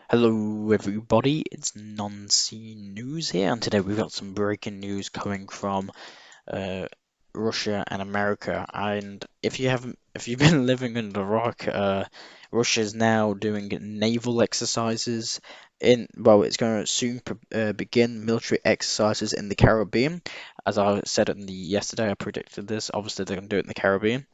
Hello everybody, it's Non-C News here, and today we've got some breaking news coming from uh, Russia and America. And if you've been living under a rock, Russia is now doing naval exercises it's going to soon begin military exercises in the Caribbean. As I said yesterday, I predicted this. Obviously, they're going to do it in the Caribbean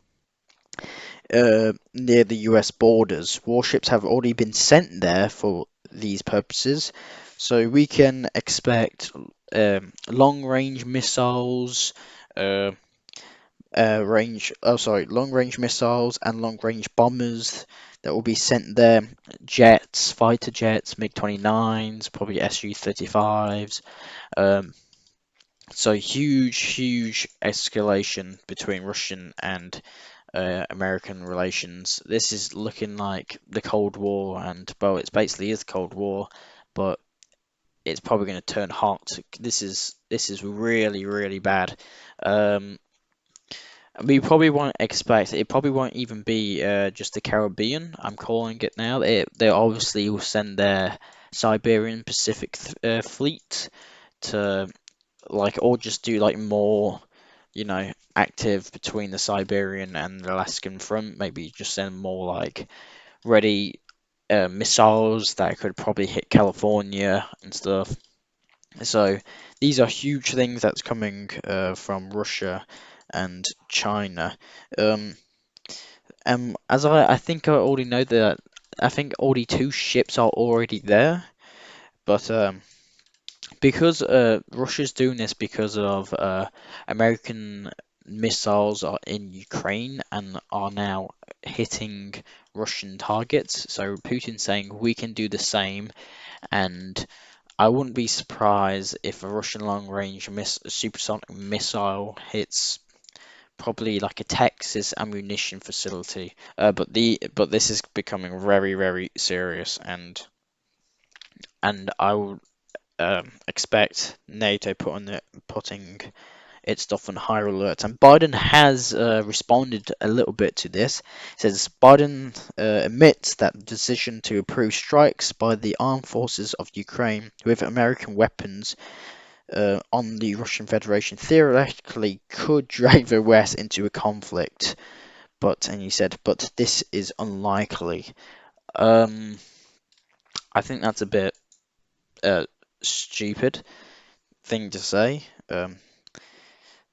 near the US borders. Warships have already been sent there for these purposes, so we can expect long-range missiles, uh, long-range missiles and long-range bombers that will be sent there. Jets, fighter jets, MiG-29s, probably Su-35s. Um, so huge escalation between Russian and American relations. This is looking like the Cold War, and well, it's basically is the Cold War, but it's probably going to turn hot. This is really bad. Um, we probably won't expect it. Probably won't even be just the Caribbean. I'm calling it now. They obviously will send their Siberian Pacific fleet to or just do like more, active between the Siberian and the Alaskan front. Maybe just send more like ready missiles that could probably hit California and stuff. So these are huge things that's coming from Russia and China. Um, as I think I already know that I think already two ships are already there, but because Russia's doing this because of American missiles are in Ukraine and are now hitting Russian targets. So Putin's saying we can do the same, and I wouldn't be surprised if a Russian long-range supersonic missile hits probably like a Texas ammunition facility. But this is becoming very serious, and I will expect NATO putting its stuff on higher alert. And Biden has responded a little bit to this. He says Biden admits that the decision to approve strikes by the armed forces of Ukraine with American weapons on the Russian Federation theoretically could drag the West into a conflict. And he said, but this is unlikely. Um, I think that's a bit uh, stupid thing to say.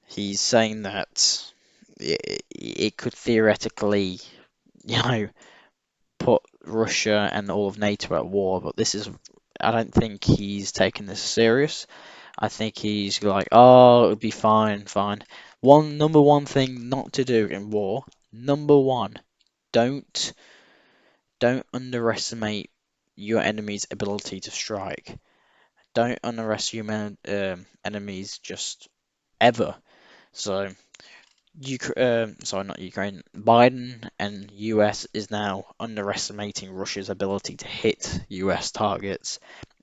He's saying that it could theoretically, you know, put Russia and all of NATO at war, but I don't think he's taking this serious. I think he's like, oh, it'll be fine. Number one thing not to do in war, number one, don't don't underestimate your enemy's ability to strike. Don't underestimate enemies just ever. So sorry, not Ukraine. Biden and US is now underestimating Russia's ability to hit US targets,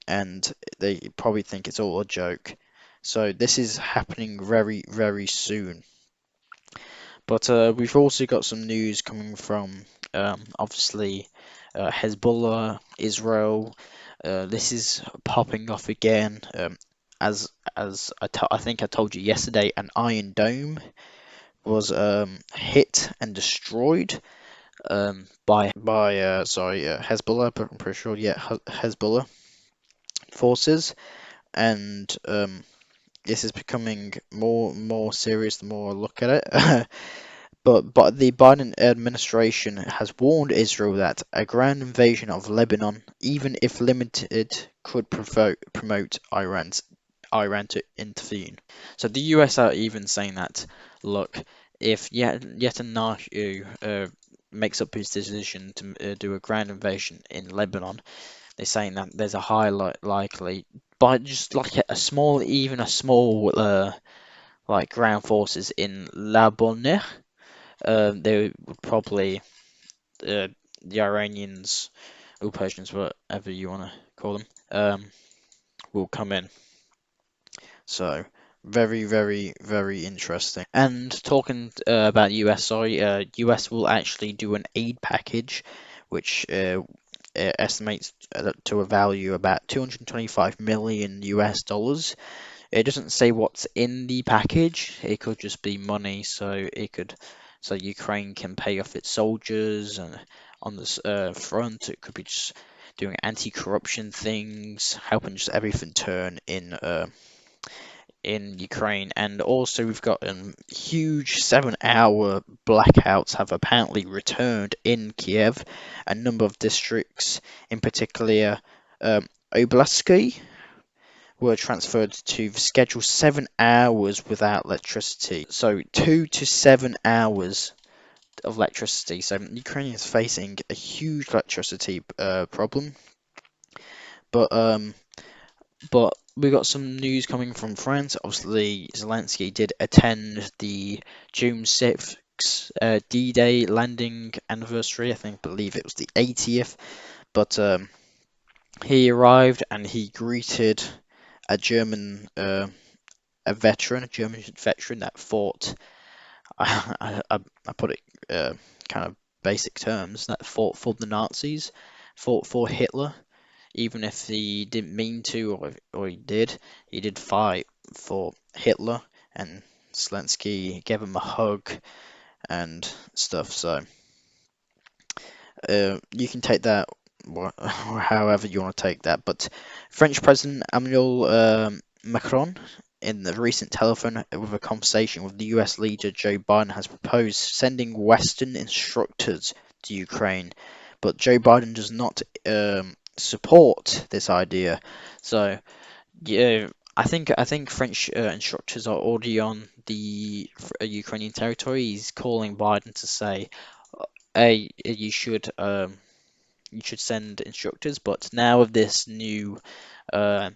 and they probably think it's all a joke. So this is happening very soon. But we've also got some news coming from obviously Hezbollah, Israel. This is popping off again. As I think I told you yesterday, an Iron Dome was hit and destroyed by Hezbollah, but I'm pretty sure, yeah, Hezbollah forces, and this is becoming more serious the more I look at it. But the Biden administration has warned Israel that a ground invasion of Lebanon, even if limited, could promote Iran to intervene. So the US are even saying that, look, if Netanyahu makes up his decision to do a ground invasion in Lebanon, they're saying that there's a high likely, by just like even a small like ground forces in Lebanon, they would probably the Iranians or Persians, whatever you want to call them, will come in. So very interesting. And talking about US, sorry, US will actually do an aid package, which estimates to a value about 225 million US dollars. It doesn't say what's in the package. It could just be money, so Ukraine can pay off its soldiers, and on this front, it could be just doing anti-corruption things, helping just everything turn in Ukraine. And also, we've got huge 7-hour blackouts have apparently returned in Kiev. A number of districts, in particular, Oblastki, were transferred to the scheduled 7 hours without electricity. So 2 to 7 hours of electricity. So Ukraine is facing a huge electricity problem. But we got some news coming from France. Obviously, Zelensky did attend the June 6th D-Day landing anniversary. Believe it was the 80th. But he arrived and he greeted a German veteran that fought. I put it kind of basic terms, that fought for the Nazis, fought for Hitler, even if he didn't mean to, or he did fight for Hitler, and Zelensky gave him a hug and stuff. So you can take that however you want to take that. But French President Emmanuel Macron, in the recent telephone with a conversation with the US leader Joe Biden, has proposed sending Western instructors to Ukraine, but Joe Biden does not support this idea. So yeah, I think French instructors are already on the Ukrainian territory. He's calling Biden to say, "Hey, you should send instructors." But now with this new uh,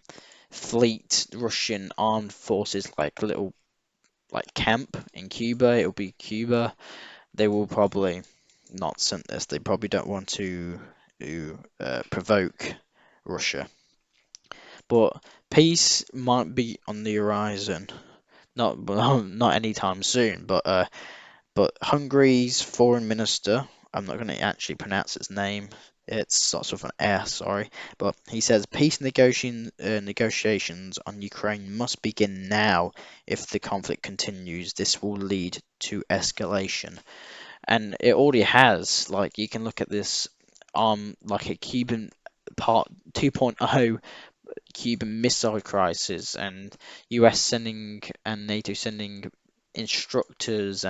fleet, Russian armed forces, like little like camp in Cuba, it'll be Cuba. They will probably not send this. They probably don't want to provoke Russia. But peace might be on the horizon. Not not anytime soon. But Hungary's foreign minister, I'm not going to actually pronounce his name. It starts with an S, sorry. But he says peace negotiations on Ukraine must begin now. If the conflict continues, this will lead to escalation. And it already has. Like, you can look at this like a Cuban part 2.0 Cuban Missile Crisis, and US sending and NATO sending instructors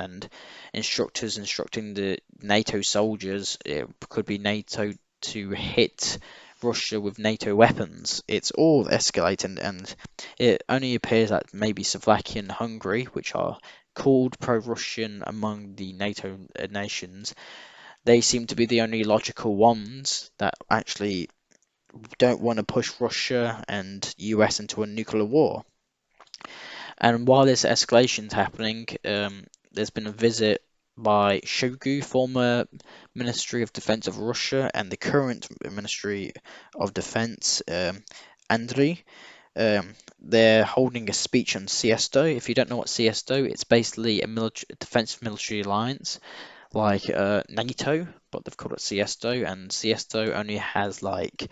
instructing the NATO soldiers. It could be NATO to hit Russia with NATO weapons. It's all escalating, and it only appears that maybe Slovakia and Hungary, which are called pro-Russian among the NATO nations, they seem to be the only logical ones that actually don't want to push Russia and US into a nuclear war. And while this escalation is happening, there's been a visit by Shoigu, former Ministry of Defense of Russia, and the current Ministry of Defense, Andriy. They're holding a speech on CSTO. If you don't know what CSTO, it's basically a defense military alliance like NATO, but they've called it CSTO, and CSTO only has like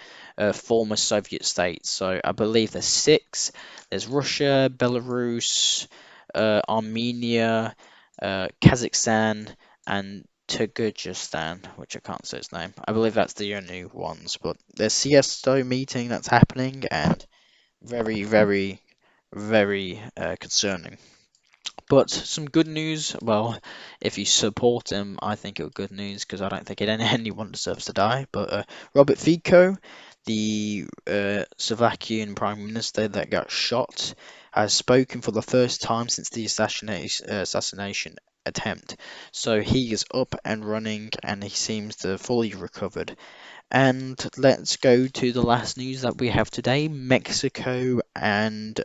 former Soviet states. So I believe there's six. There's Russia, Belarus, Armenia, Kazakhstan, and Turkmenistan, which I can't say its name. I believe that's the only ones. But there's CSTO meeting that's happening, and very, very, very concerning. But some good news. Well, if you support him, I think it's good news because I don't think anyone deserves to die. But Robert Fico, the Slovakian Prime Minister that got shot, has spoken for the first time since the assassination attempt. So he is up and running, and he seems to fully recovered. And let's go to the last news that we have today: Mexico and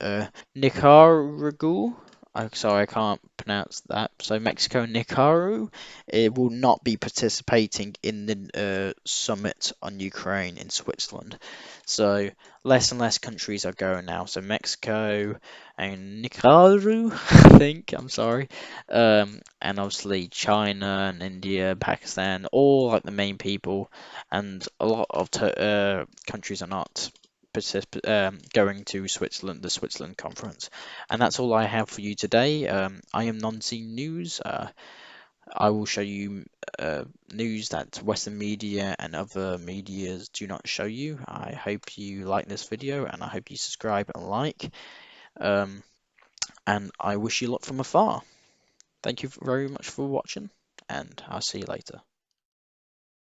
Nicaragua. I'm sorry, I can't pronounce that. So Mexico, Nicaru, it will not be participating in the summit on Ukraine in Switzerland. So less and less countries are going now. So Mexico and Nicaru, I think. I'm sorry. And obviously China and India, Pakistan, all like the main people, and a lot of countries are not going to Switzerland, the Switzerland conference. And that's all I have for you today. I am non-scene news. I will show you news that Western media and other medias do not show you. I hope you like this video, and I hope you subscribe and like. Um, and I wish you luck from afar. Thank you very much for watching, and I'll see you later.